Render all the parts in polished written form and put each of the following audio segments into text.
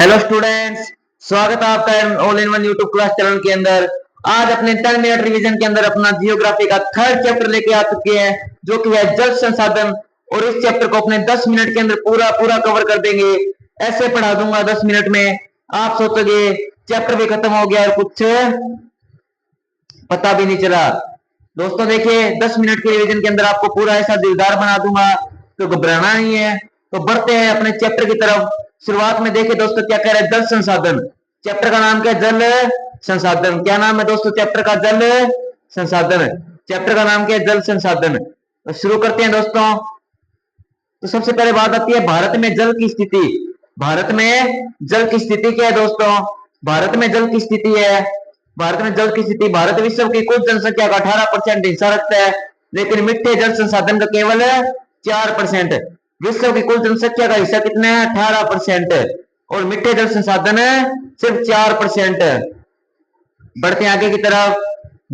Hello students, स्वागत है आपका all in one YouTube class channel के अंदर। आज अपने 10 मिनट रिवीजन के अंदर अपना जियोग्राफी का थर्ड चैप्टर लेके आ चुके हैं, जो कि है जल संसाधन। और इस चैप्टर को अपने 10 मिनट के अंदर पूरा पूरा कवर कर देंगे। ऐसे पढ़ा दूंगा 10 मिनट में, आप सोचोगे चैप्टर भी खत्म हो गया और कुछ पता भी नहीं चला। दोस्तों देखिए, 10 मिनट के रिवीजन के अंदर आपको पूरा ऐसा दिलदार बना दूंगा, तो घबराना नहीं है। तो बढ़ते हैं अपने चैप्टर की तरफ। शुरुआत में देखिए दोस्तों क्या कह रहे हैं, जल संसाधन। चैप्टर का नाम क्या है, जल संसाधन। क्या नाम है दोस्तों चैप्टर का, जल संसाधन। चैप्टर का नाम क्या है, जल संसाधन। तो शुरू करते हैं दोस्तों। तो सबसे पहले बात आती है भारत में जल की स्थिति। भारत में जल की स्थिति क्या है दोस्तों, भारत में जल की स्थिति है, भारत में जल की स्थिति। भारत विश्व की कुल जनसंख्या का 18% हिस्सा रखता है, लेकिन मीठे जल संसाधन का केवल 4%। विश्व की कुल जनसंख्या का हिस्सा कितना है, 18%, और मीठे जल संसाधन सिर्फ 4%। बढ़ते आगे की तरफ।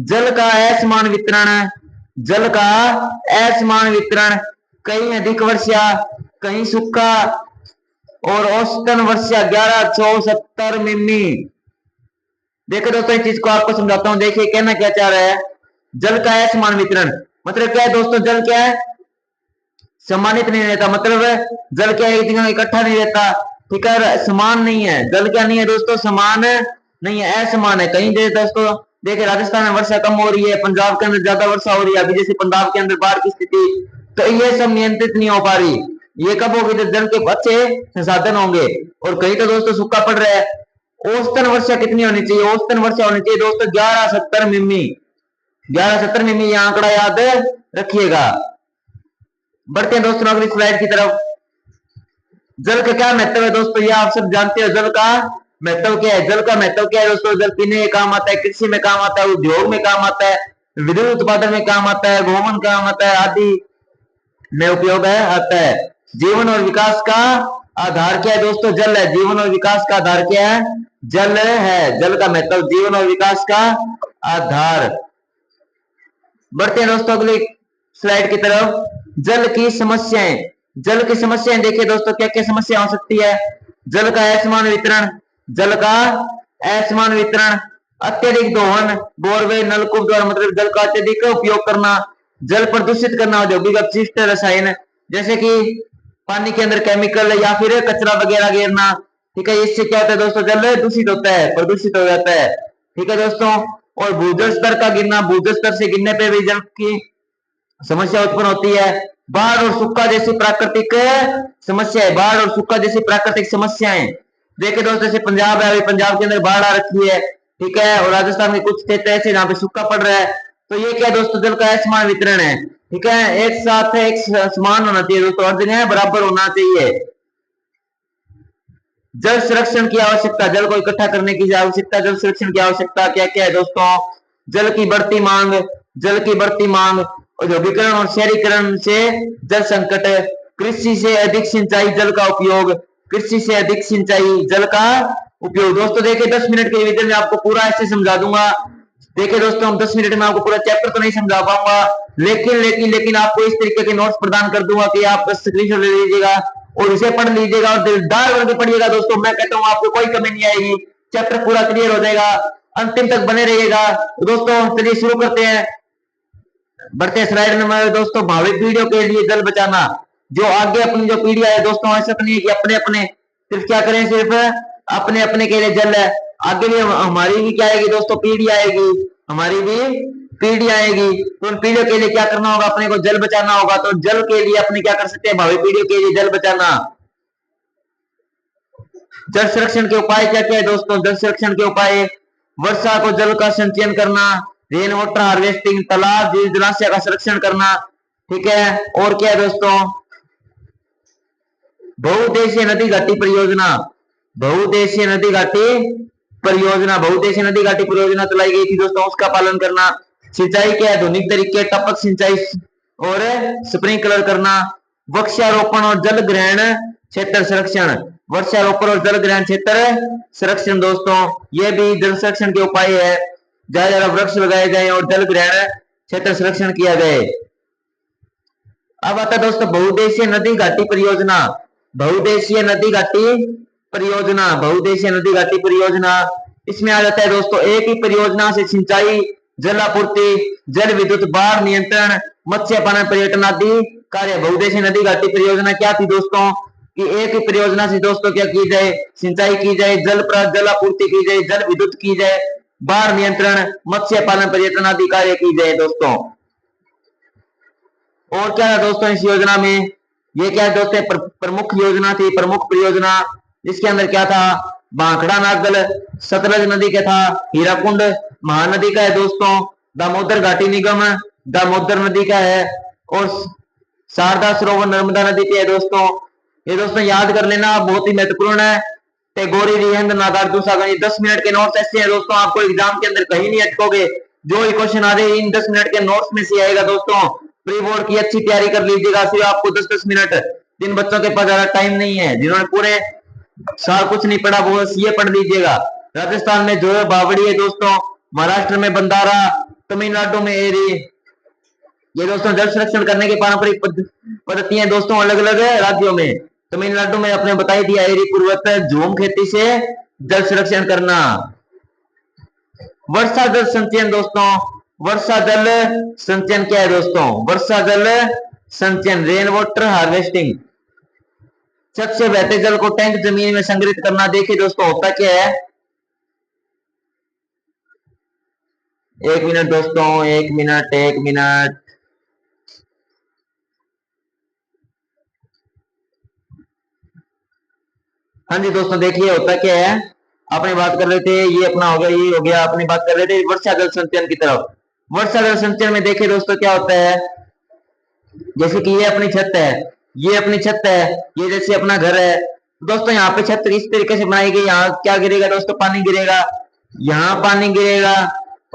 जल का असमान वितरण, जल का असमान वितरण। कहीं अधिक वर्षा, कहीं सूखा, और औसतन वर्षा 1170 मिमी। देखो दोस्तों, इस चीज को आपको समझाता हूं। देखिए कहना क्या चाह रहा है, जल का असमान वितरण मतलब क्या है दोस्तों, जल क्या है, सम्मानित नहीं रहता। मतलब जल क्या है, इकट्ठा नहीं रहता, ठीक है, समान नहीं है। जल क्या नहीं है दोस्तों, समान नहीं है, असमान है। कहीं दोस्तों देखिए राजस्थान में वर्षा कम हो रही है, पंजाब के अंदर ज्यादा वर्षा हो रही है। अभी जैसे पंजाब के अंदर बाढ़ की स्थिति, तो ये सब नियंत्रित नहीं हो पा रही। ये कब होगी, जब जल के अच्छे संसाधन होंगे। और कहीं तो दोस्तों सूखा पड़ रहा है। औसतन वर्षा कितनी होनी चाहिए, औसतन वर्षा होनी चाहिए दोस्तों 1170 मिमी। 1170 मिमी ये आंकड़ा याद रखिएगा। बढ़ते हैं दोस्तों अगली स्लाइड की तरफ। जल का क्या महत्व है दोस्तों, ये आप सब जानते हो। जल का महत्व क्या है, जल का महत्व क्या है दोस्तों, जल पीने में काम आता है, कृषि में काम आता है, उद्योग में काम आता है, विद्युत उत्पादन में काम आता है, गोवन काम आता है, आदि में उपयोग है आता है। जीवन और विकास का आधार क्या है दोस्तों, जल है। जीवन और विकास का आधार क्या है, जल है। जल का महत्व, जीवन और विकास का आधार। बढ़ते हैं दोस्तों अगली स्लाइड की तरफ। जल की समस्याएं, जल की समस्याएं देखिए दोस्तों क्या क्या समस्या हो सकती है। जल का असमान वितरण, जल का असमान वितरण। अत्यधिक दोहन, बोरवेल नलकूप द्वारा मतलब जल का अत्यधिक उपयोग करना। जल प्रदूषित करना, औद्योगिक अपशिष्ट रसायन जैसे कि पानी के अंदर केमिकल या फिर कचरा वगैरह गिरना, ठीक है। इससे क्या होता है दोस्तों, जल दूषित होता है, प्रदूषित हो जाता है, ठीक है दोस्तों। और भूजल स्तर का गिरना, भूजल स्तर से गिरने पे भी जल की समस्या उत्पन्न होती है। बाढ़ और सूखा जैसी प्राकृतिक समस्याएं, बाढ़ और सूखा जैसी प्राकृतिक समस्याएं। देखिए दोस्तों जैसे पंजाब है, अभी पंजाब के अंदर बाढ़ आ रखी है, ठीक है, और राजस्थान के कुछ क्षेत्र ऐसे जहाँ पे सूखा पड़ रहा है। तो ये क्या दोस्तों, जल का असमान वितरण है, ठीक है। एक साथ एक समान होना चाहिए दोस्तों, हर जगह बराबर होना चाहिए। जल संरक्षण की आवश्यकता, जल को इकट्ठा करने की आवश्यकता, जल संरक्षण की आवश्यकता क्या क्या है दोस्तों। जल की बढ़ती मांग, जल की बढ़ती मांग, औद्योगिकरण और शहरीकरण से जल संकट, कृषि से अधिक सिंचाई, जल का उपयोग, कृषि से अधिक सिंचाई, जल का उपयोग। दोस्तों देखिए 10 मिनट के रिवीजन में आपको पूरा ऐसे समझा दूंगा। देखिए दोस्तों हम 10 मिनट में आपको पूरा चैप्टर तो नहीं समझा पाऊंगा, लेकिन आपको इस तरीके के नोट्स प्रदान कर दूंगा कि आप स्क्रीनशॉट ले लीजिएगा और इसे पढ़ लीजिएगा और दिलदार बन के पढ़िएगा दोस्तों। मैं कहता हूँ आपको कोई कमी नहीं आएगी, चैप्टर पूरा क्लियर हो जाएगा, अंतिम तक बने रहिएगा। दोस्तों चलिए शुरू करते हैं। बढ़ते हैं स्लाइड नंबर दोस्तों, भावी पीढ़ियों के लिए जल बचाना। जो आगे अपनी जो पीढ़ी है दोस्तों, ऐसा नहीं है कि अपने अपने सिर्फ क्या करें, सिर्फ अपने अपने के लिए जल है। आगे भी हमारी भी क्या आएगी दोस्तों, पीढ़ी आएगी, हमारी भी पीढ़ी आएगी। तो उन पीढ़ियों के लिए क्या करना होगा, अपने को जल बचाना होगा। तो जल के लिए अपने क्या कर सकते हैं, भावी पीढ़ियों के लिए जल बचाना। जल संरक्षण के उपाय क्या क्या है दोस्तों, जल संरक्षण के उपाय, वर्षा को जल का संचयन करना, रेन वाटर हार्वेस्टिंग, तालाब झील जलाशय का संरक्षण करना, ठीक है। और क्या है दोस्तों, बहुउद्देशीय नदी घाटी परियोजना, बहुउद्देशीय नदी घाटी परियोजना, बहुउद्देशीय नदी घाटी परियोजना चलाई गई थी दोस्तों, उसका पालन करना। सिंचाई के आधुनिक तरीके, टपक सिंचाई और स्प्रिंकलर करना। वृक्षारोपण और जल ग्रहण क्षेत्र संरक्षण, वृक्षारोपण और जल ग्रहण क्षेत्र संरक्षण दोस्तों, ये भी जल संरक्षण के उपाय है। ज्यादा ज्यादा वृक्ष लगाए जाए और जल ग्रहण क्षेत्र संरक्षण किया जाए। अब आता है दोस्तों बहुउद्देशीय नदी घाटी परियोजना। बहुउद्देशीय नदी घाटी परियोजना, बहुउद्देशीय नदी घाटी परियोजना। इसमें आ जाता है दोस्तों एक ही परियोजना से सिंचाई, जल आपूर्ति, जल विद्युत, बाढ़ नियंत्रण, मत्स्य पालन, पर्यटन आदि कार्य। बहुउद्देशीय नदी घाटी परियोजना क्या थी दोस्तों कि एक ही परियोजना से दोस्तों क्या की जाए, सिंचाई की जाए, जल आपूर्ति की जाए, जल विद्युत की जाए, बाढ़ नियंत्रण, मत्स्य पालन, पर्यटन आदि कार्य की जाए दोस्तों। और क्या है दोस्तों इस योजना में, ये क्या है दोस्तों प्रमुख योजना थी, प्रमुख परियोजना। इसके अंदर क्या था, भाखड़ा नागल, सतलज नदी का था, हीराकुंड महानदी का है दोस्तों, दामोदर घाटी निगम दामोदर नदी का है, और शारदा सरोवर नर्मदा नदी की है दोस्तों। ये दोस्तों याद कर लेना, बहुत ही महत्वपूर्ण है। टैगोरी, रिहंद, नागार्जुन सागर, ये 10 मिनट के नोट्स ऐसे हैं दोस्तों, आपको एग्जाम के अंदर कहीं नहीं अटकोगे। जो ही क्वेश्चन आ रहे इन 10 मिनट के नोट्स में से आएगा दोस्तों। प्री बोर्ड की अच्छी तैयारी कर लीजिएगा, सिर्फ आपको 10-10 मिनट। जिन बच्चों के पास ज्यादा टाइम नहीं है, जिन्होंने पूरे साल कुछ नहीं पढ़ा, वो ये पढ़ लीजिएगा। राजस्थान में जो है बावड़ी है दोस्तों, महाराष्ट्र में बंदारा, तमिलनाडु में एरी। ये दोस्तों जल संरक्षण करने की पारंपरिक पद्धतियां दोस्तों अलग अलग है राज्यों में। तमिलनाडु में अपने बताई दिया एरी पूर्वत झूम खेती से जल संरक्षण करना। वर्षा जल संचयन दोस्तों, वर्षा जल संचयन क्या है दोस्तों, वर्षा जल संचयन, रेन वाटर हार्वेस्टिंग। छत से बहते जल को टैंक जमीन में संग्रहित करना। देखिए दोस्तों होता क्या है, एक मिनट दोस्तों, एक मिनट। हाँ जी दोस्तों, देखिए होता क्या है, अपने बात कर रहे थे, ये अपना हो गया, ये हो गया, अपनी बात कर रहे थे वर्षा जल संचयन की तरफ। वर्षा जल संचयन में देखिए दोस्तों क्या होता है, जैसे कि ये अपनी छत है, ये अपनी छत है, ये जैसे अपना घर है दोस्तों। यहाँ पे छत इस तरीके से बनाई गई, यहाँ क्या गिरेगा दोस्तों, पानी गिरेगा, यहाँ पानी गिरेगा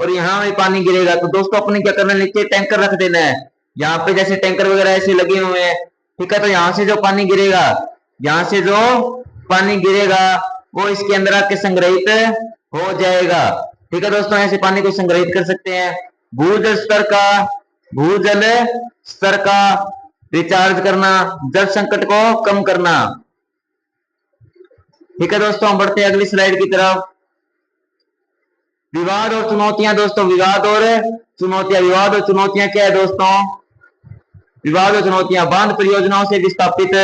और यहाँ भी पानी गिरेगा। तो दोस्तों अपने क्या करना, नीचे टैंकर रख देना है। यहाँ पे जैसे टैंकर वगैरह ऐसे लगे हुए हैं, ठीक है। तो यहाँ से जो पानी गिरेगा, यहाँ से जो पानी गिरेगा वो इसके अंदर आके संग्रहित हो जाएगा, ठीक है दोस्तों। ऐसे पानी को संग्रहित कर सकते हैं। भूजल स्तर का रिचार्ज करना, जल संकट को कम करना, ठीक है दोस्तों। हम बढ़ते हैं अगली स्लाइड की तरफ। विवाद और चुनौतियां दोस्तों, विवाद और चुनौतियां। विवाद और चुनौतियां क्या है दोस्तों, विवाद और चुनौतियां, बांध परियोजनाओं से विस्थापित,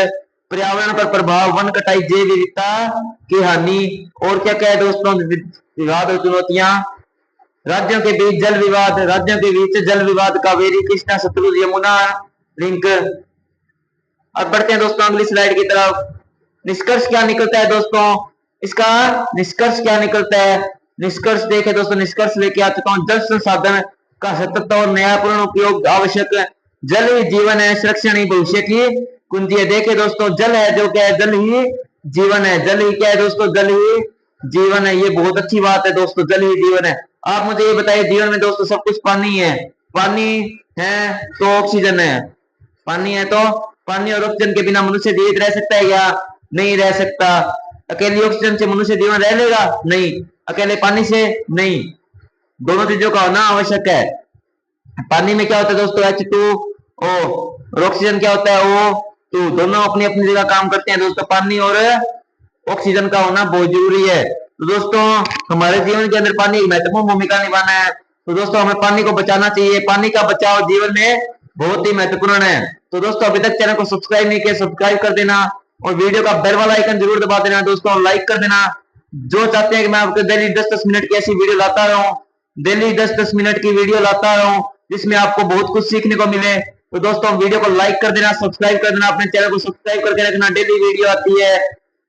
पर्यावरण पर प्रभाव, वन कटाई, जैव विविधता की हानि। और क्या क्या है दोस्तों विवाद और चुनौतियां, राज्यों के बीच जल विवाद, राज्यों के बीच जल विवाद, कावेरी, कृष्णा, सतलुज, यमुना लिंक। अब बढ़ते हैं दोस्तों अगली स्लाइड की तरफ। निष्कर्ष क्या निकलता है दोस्तों, इसका निष्कर्ष क्या निकलता है, निष्कर्ष देखे दोस्तों, निष्कर्ष लेके आ चुका हूं। जल संसाधन का सतत और न्यायपूर्ण उपयोग आवश्यक, जल ही जीवन है, संरक्षण ही भविष्य की कुंजी है। देखे दोस्तों जल है जो क्या है, जल ही जीवन है, जल ही क्या है दोस्तों, जल ही जीवन है। ये बहुत अच्छी बात है दोस्तों, जल ही जीवन है। आप मुझे ये बताइए, जीवन में दोस्तों सब कुछ पानी है, पानी है तो ऑक्सीजन है, पानी है तो, पानी और ऑक्सीजन के बिना मनुष्य जीवित रह सकता है या नहीं रह सकता। अकेले ऑक्सीजन से मनुष्य जीवन रह लेगा, नहीं। अकेले पानी से नहीं, दोनों चीजों का होना आवश्यक है। पानी में क्या होता है दोस्तों, H2O, और ऑक्सीजन क्या होता है O2। दोनों अपनी अपनी जगह काम करते हैं दोस्तों, पानी और ऑक्सीजन का होना बहुत जरूरी है। तो दोस्तों हमारे जीवन के अंदर पानी एक महत्वपूर्ण भूमिका निभाना है। तो दोस्तों हमें पानी को बचाना चाहिए, पानी का बचाव जीवन में बहुत ही महत्वपूर्ण है। तो दोस्तों अभी तक चैनल को सब्सक्राइब नहीं किया, सब्सक्राइब कर देना और वीडियो का बेल वाला आइकन जरूर दबा देना दोस्तों, लाइक कर देना। जो चाहते हैं कि मैं आपको डेली 10-10 मिनट की ऐसी वीडियो लाता रहूं, डेली 10-10 मिनट की वीडियो लाता रहूं जिसमें आपको बहुत कुछ सीखने को मिले। तो दोस्तों वीडियो को लाइक कर देना, सब्सक्राइब कर देना, अपने चैनल को सब्सक्राइब करके रखना। डेली वीडियो आती है,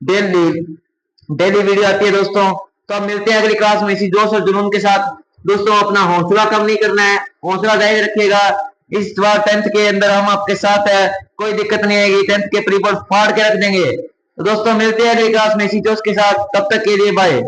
डेली वीडियो आती है दोस्तों। तो अब मिलते हैं अगली क्लास में इसी जोश और जुनून के साथ। दोस्तों अपना हौसला कम नहीं करना है, हौसला जारी रखिएगा। इस बार 10th के अंदर हम आपके साथ है, कोई दिक्कत नहीं आएगी, 10th के पेपर फाड़ के रख देंगे। तो दोस्तों मिलते हैं अगली क्लास में इसी जोश के साथ, तब तक के लिए बाय।